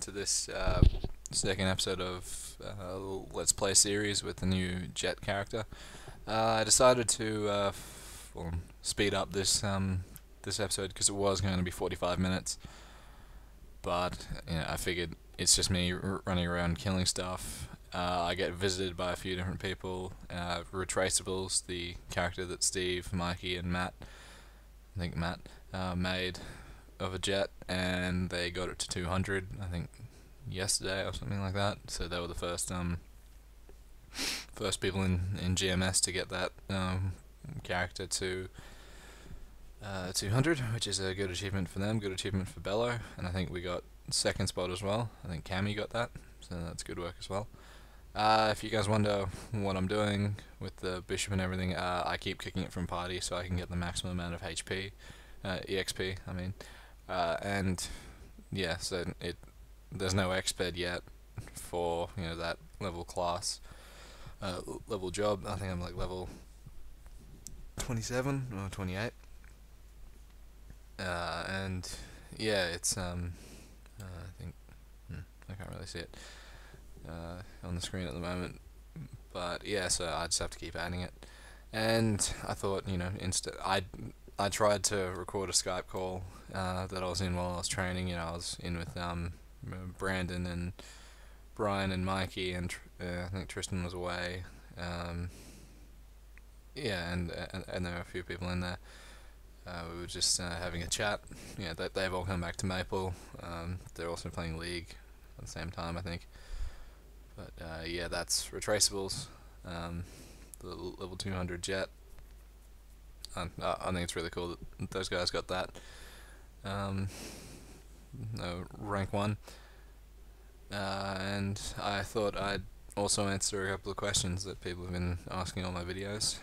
to this second episode of Let's Play series with the new Jett character. I decided to speed up this episode because it was going to be 45 minutes, but I figured it's just me running around killing stuff. I get visited by a few different people. Retraceables, the character that Steve, Mikey, and Matt, I think Matt, made of a Jett, and they got it to 200, I think yesterday or something like that. So they were the first people in GMS to get that character to 200, which is a good achievement for them, good achievement for Bello, and I think we got second spot as well. I think Cammy got that, so that's good work as well. If you guys wonder what I'm doing with the bishop and everything, I keep kicking it from party so I can get the maximum amount of HP, EXP, I mean. And yeah, so there's no exped yet for that level class, level job. I think I'm like level 27 or 28, and yeah, it's I think I can't really see it on the screen at the moment, but yeah, so I just have to keep adding it. And I thought, I tried to record a Skype call that I was in while I was training. I was in with Brandon and Brian and Mikey, and I think Tristan was away. Yeah, and there were a few people in there. We were just having a chat. Yeah, they've all come back to Maple. They're also playing League at the same time, I think. But yeah, that's Retraceables, the level 200 Jett. I think it's really cool that those guys got that. Rank 1. And I thought I'd also answer a couple of questions that people have been asking on my videos.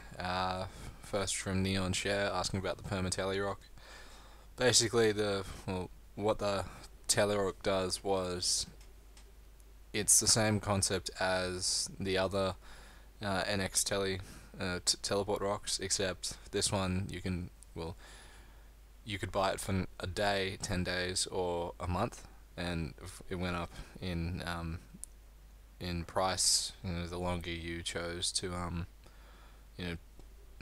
First from Neon Share, asking about the perma rock. Basically, what the Telerock does was, it's the same concept as the other NX teleport rocks, except this one you could buy it for a day, 10 days, or a month, and it went up in price, the longer you chose to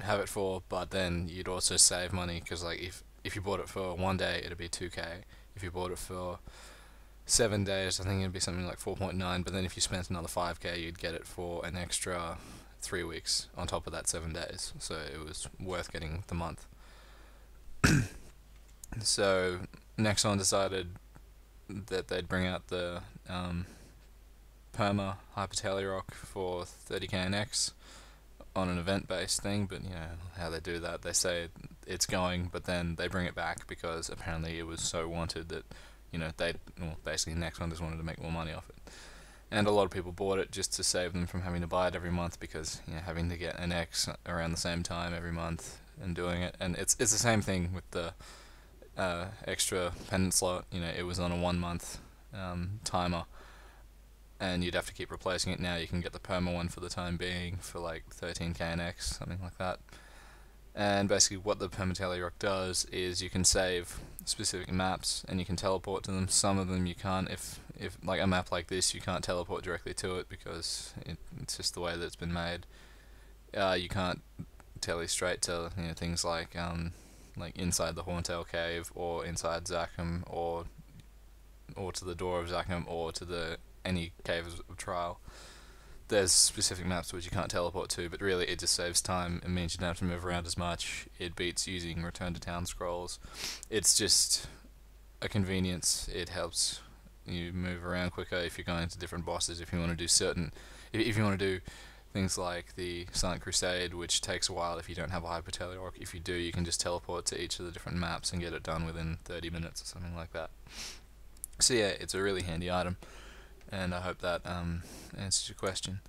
have it for. But then you'd also save money, because like if you bought it for 1 day, it'd be 2k. If you bought it for 7 days, I think it'd be something like 4.9. But then if you spent another 5k, you'd get it for an extra 3 weeks on top of that 7 days. So it was worth getting the month. So Nexon decided that they'd bring out the perma hyper rock for 30k NX on an event-based thing. But how they do that, they say it's going, but then they bring it back because apparently it was so wanted that basically Nexon just wanted to make more money off it. And a lot of people bought it just to save them from having to buy it every month, because having to get an X around the same time every month and doing it. And it's the same thing with the extra pendant slot. It was on a 1 month timer, and you'd have to keep replacing it. Now you can get the perma one for the time being for like 13k an X, something like that. And basically what the perma rock does is you can save specific maps and you can teleport to them. Some of them you can't. If like a map like this, you can't teleport directly to it because it's just the way that it's been made. You can't tele straight to things like inside the Horntail Cave, or inside Zachem, or to the door of Zachem, or to any cave of trial. There's specific maps which you can't teleport to, but really it just saves time. It means you don't have to move around as much. It beats using return to town scrolls. It's just a convenience. It helps you move around quicker if you're going to different bosses. If you want to do if you want to do things like the Silent Crusade, which takes a while if you don't have a hyper rock. If you do, you can just teleport to each of the different maps and get it done within 30 minutes or something like that. So yeah, it's a really handy item, and I hope that answers your question.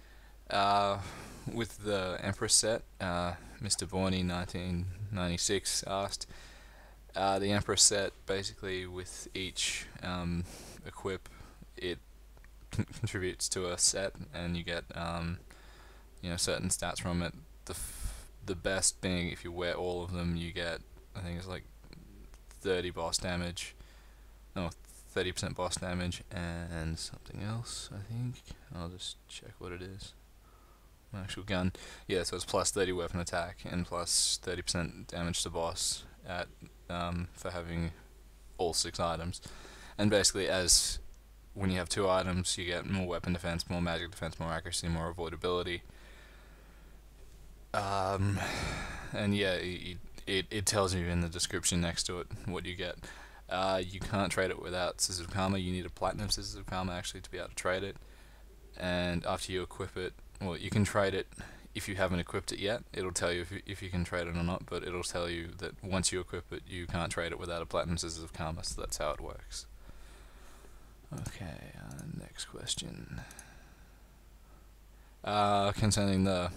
With the Empress set, Mr. Borny 1996 asked, the Empress set, basically with each equip, it contributes to a set, and you get certain stats from it. The best being, if you wear all of them, you get, I think it's like 30 boss damage, no, 30% boss damage, and something else, I think. I'll just check what it is. My actual gun. Yeah, so it's plus 30 weapon attack and plus 30% damage to boss at for having all 6 items. And basically, as when you have 2 items, you get more weapon defense, more magic defense, more accuracy, more avoidability. And yeah, it tells you in the description next to it what you get. You can't trade it without Scissors of Karma. You need a platinum Scissors of Karma actually to be able to trade it. And after you equip it, well, you can trade it if you haven't equipped it yet. It'll tell you if you can trade it or not, but it'll tell you that once you equip it, you can't trade it without a platinum Scissors of Karma, so that's how it works. Okay, next question. Concerning the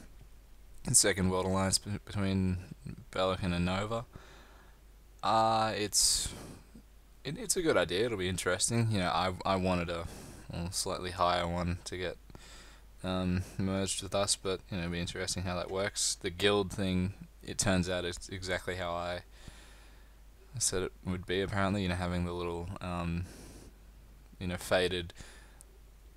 second world alliance between Bellocan and Nova. It's a good idea. It'll be interesting. You know, I wanted a slightly higher one to get merged with us, but you know, it'll be interesting how that works. The guild thing, it turns out it's exactly how I said it would be. Apparently, you know, having the little you know, faded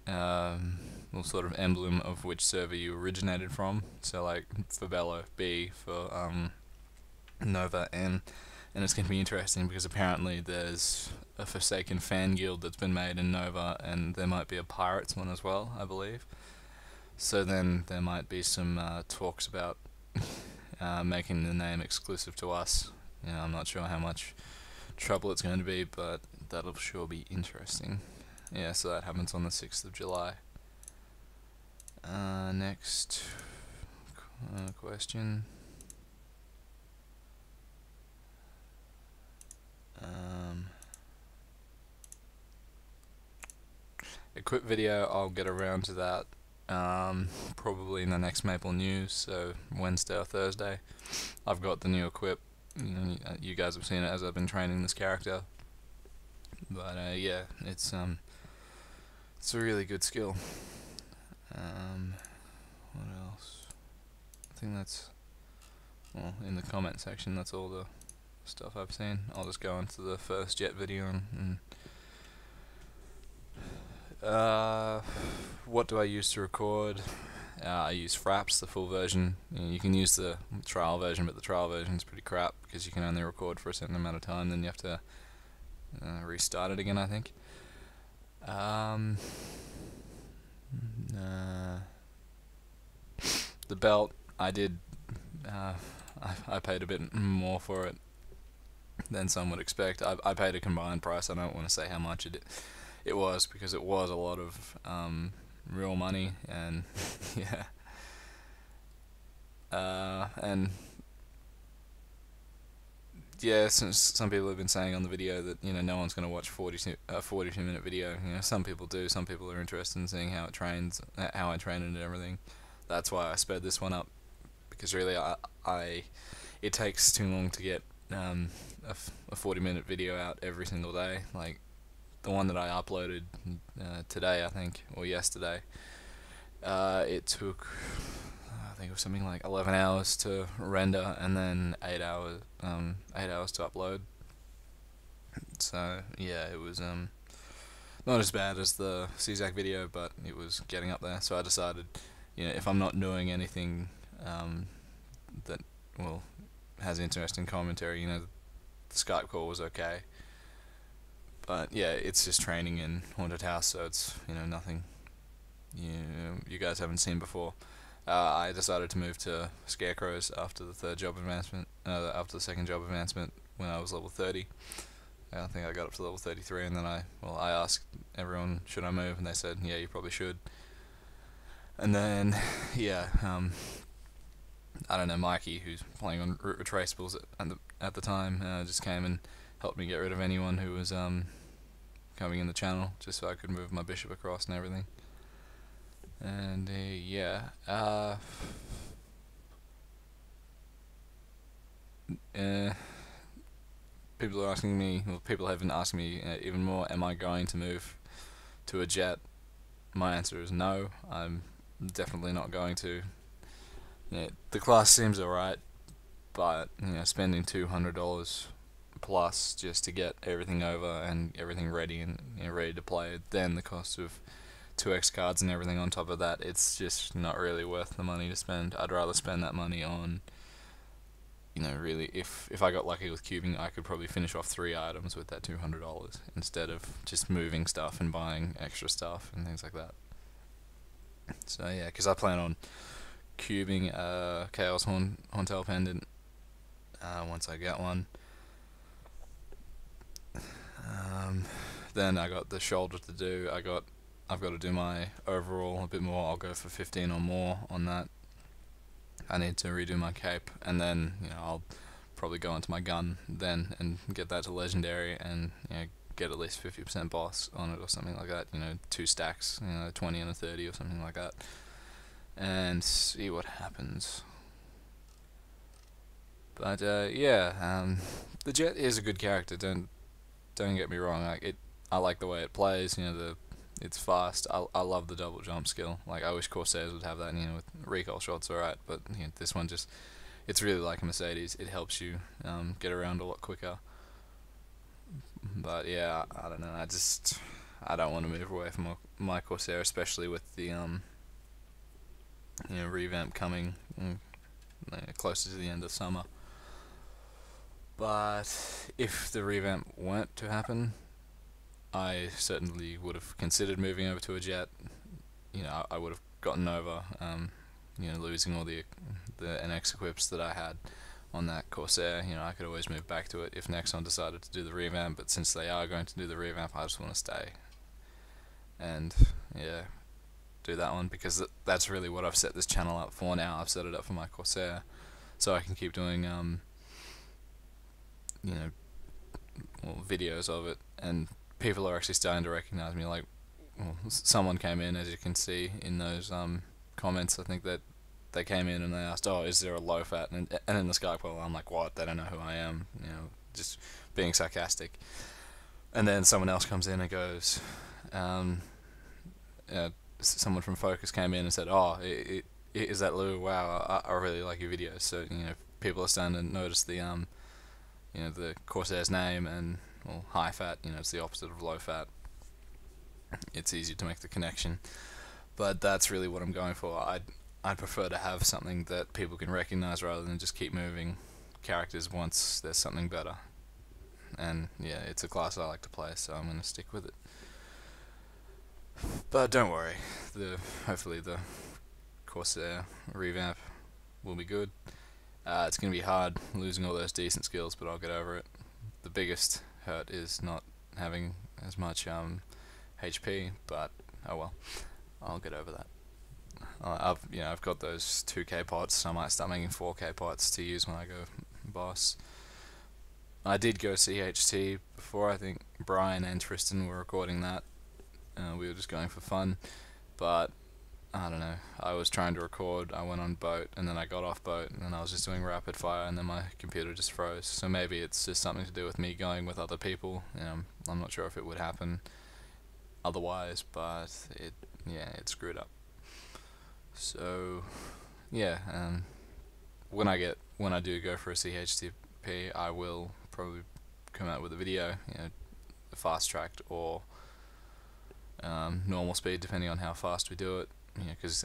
little sort of emblem of which server you originated from. So like for Bello, B, for Nova, N. And it's going to be interesting because apparently there's a Forsaken fan guild that's been made in Nova, and there might be a Pirates one as well, I believe. So then there might be some talks about making the name exclusive to us. You know, I'm not sure how much trouble it's going to be, but that'll sure be interesting. Yeah, so that happens on the 6th of July. Next question. A quick video, I'll get around to that probably in the next Maple News, so Wednesday or Thursday. I've got the new equip. You guys have seen it as I've been training this character. But yeah, it's a really good skill. What else? I think that's, well, in the comment section, that's all the stuff I've seen. I'll just go into the first Jett video and what do I use to record? I use Fraps, the full version. You can use the trial version, but the trial version is pretty crap because you can only record for a certain amount of time, then you have to restart it again, I think. The belt, I did, I paid a bit more for it than some would expect. I paid a combined price. I don't want to say how much it was because it was a lot of real money, and yeah. And yeah, since some people have been saying on the video that, you know, no one's going to watch a 42-minute video. You know, some people do. Some people are interested in seeing how it trains, how I train it and everything. That's why I sped this one up, because really it takes too long to get a 40-minute video out every single day. Like the one that I uploaded today, I think, or yesterday, it took, I think it was something like 11 hours to render, and then 8 hours to upload. So yeah, it was not as bad as the CZAC video, but it was getting up there. So I decided, you know, if I'm not doing anything that, well, has interesting commentary, you know, the Skype call was okay. But yeah, it's just training in Haunted House, so it's, you know, nothing you guys haven't seen before. I decided to move to Scarecrows after the second job advancement when I was level 30. I think I got up to level 33, and then I asked everyone, should I move, and they said, yeah, you probably should. And then, yeah, I don't know, Mikey, who's playing on Root Retraceables at the time, just came and helped me get rid of anyone who was coming in the channel, just so I could move my bishop across and everything. And yeah, people are asking me, well, people have been asking me even more, am I going to move to a Jett? My answer is no, I'm definitely not going to. Yeah, the class seems alright, but, you know, spending $200 plus just to get everything over and everything ready and ready to play. Then the cost of 2x cards and everything on top of that, it's just not really worth the money to spend. I'd rather spend that money on, really, if I got lucky with cubing, I could probably finish off 3 items with that $200 instead of just moving stuff and buying extra stuff and things like that. So yeah, because I plan on cubing Chaos Horntail Pendant once I get one. Then I got the shoulder to do. I've got to do my overall a bit more. I'll go for 15 or more on that. I need to redo my cape, and then I'll probably go into my gun then and get that to legendary, and get at least 50% boss on it or something like that. 2 stacks, 20 and a 30 or something like that, and see what happens. But the Jett is a good character. Don't get me wrong. I like the way it plays. It's fast. I love the double jump skill. Like, I wish Corsairs would have that. With recoil shots, alright, but this one it's really like a Mercedes. It helps you get around a lot quicker. But yeah, I don't know. I don't want to move away from my Corsair, especially with the revamp coming closer to the end of summer. But if the revamp weren't to happen, I certainly would have considered moving over to a Jett. I would have gotten over losing all the NX equips that I had on that Corsair. I could always move back to it if Nexon decided to do the revamp, but since they are going to do the revamp, I just want to stay and do that one, because that's really what I've set this channel up for now. I've set it up for my Corsair so I can keep doing videos of it, and people are actually starting to recognize me. Like, someone came in, as you can see in those comments, I think that they came in and they asked, "Oh, is there a low fat?" And in the Skype, well, I'm like, "What? They don't know who I am," just being sarcastic. And then someone else comes in and goes, someone from Focus came in and said, "Oh, is that Lou? Wow, I really like your videos." So people are starting to notice the the Corsair's name, and high fat, it's the opposite of low fat. It's easy to make the connection, but that's really what I'm going for. I'd prefer to have something that people can recognize rather than just keep moving characters once there's something better. And yeah, it's a class I like to play, so I'm going to stick with it. But don't worry, hopefully the Corsair revamp will be good. It's going to be hard losing all those decent skills, but I'll get over it. The biggest hurt is not having as much HP, but oh well, I'll get over that. I've got those 2k pots, so I might start making 4k pots to use when I go boss. I did go CHT before. I think Brian and Tristan were recording that. We were just going for fun, but I don't know. I was trying to record. I went on boat, and then I got off boat, and then I was just doing rapid fire, and then my computer just froze. So maybe it's just something to do with me going with other people. I'm not sure if it would happen otherwise, but it screwed up. So yeah, when I do go for a CHTP, I will probably come out with a video, fast tracked or normal speed, depending on how fast we do it. Because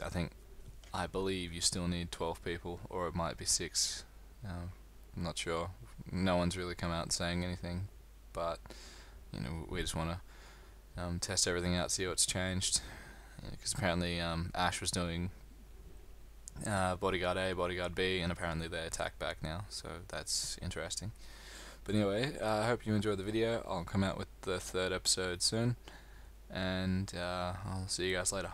I believe you still need 12 people, or it might be 6. I'm not sure. No one's really come out saying anything, but we just want to test everything out, see what's changed. Because apparently Ash was doing bodyguard A, bodyguard B, and apparently they attack back now, so that's interesting. But anyway, I hope you enjoyed the video. I'll come out with the 3rd episode soon, and I'll see you guys later.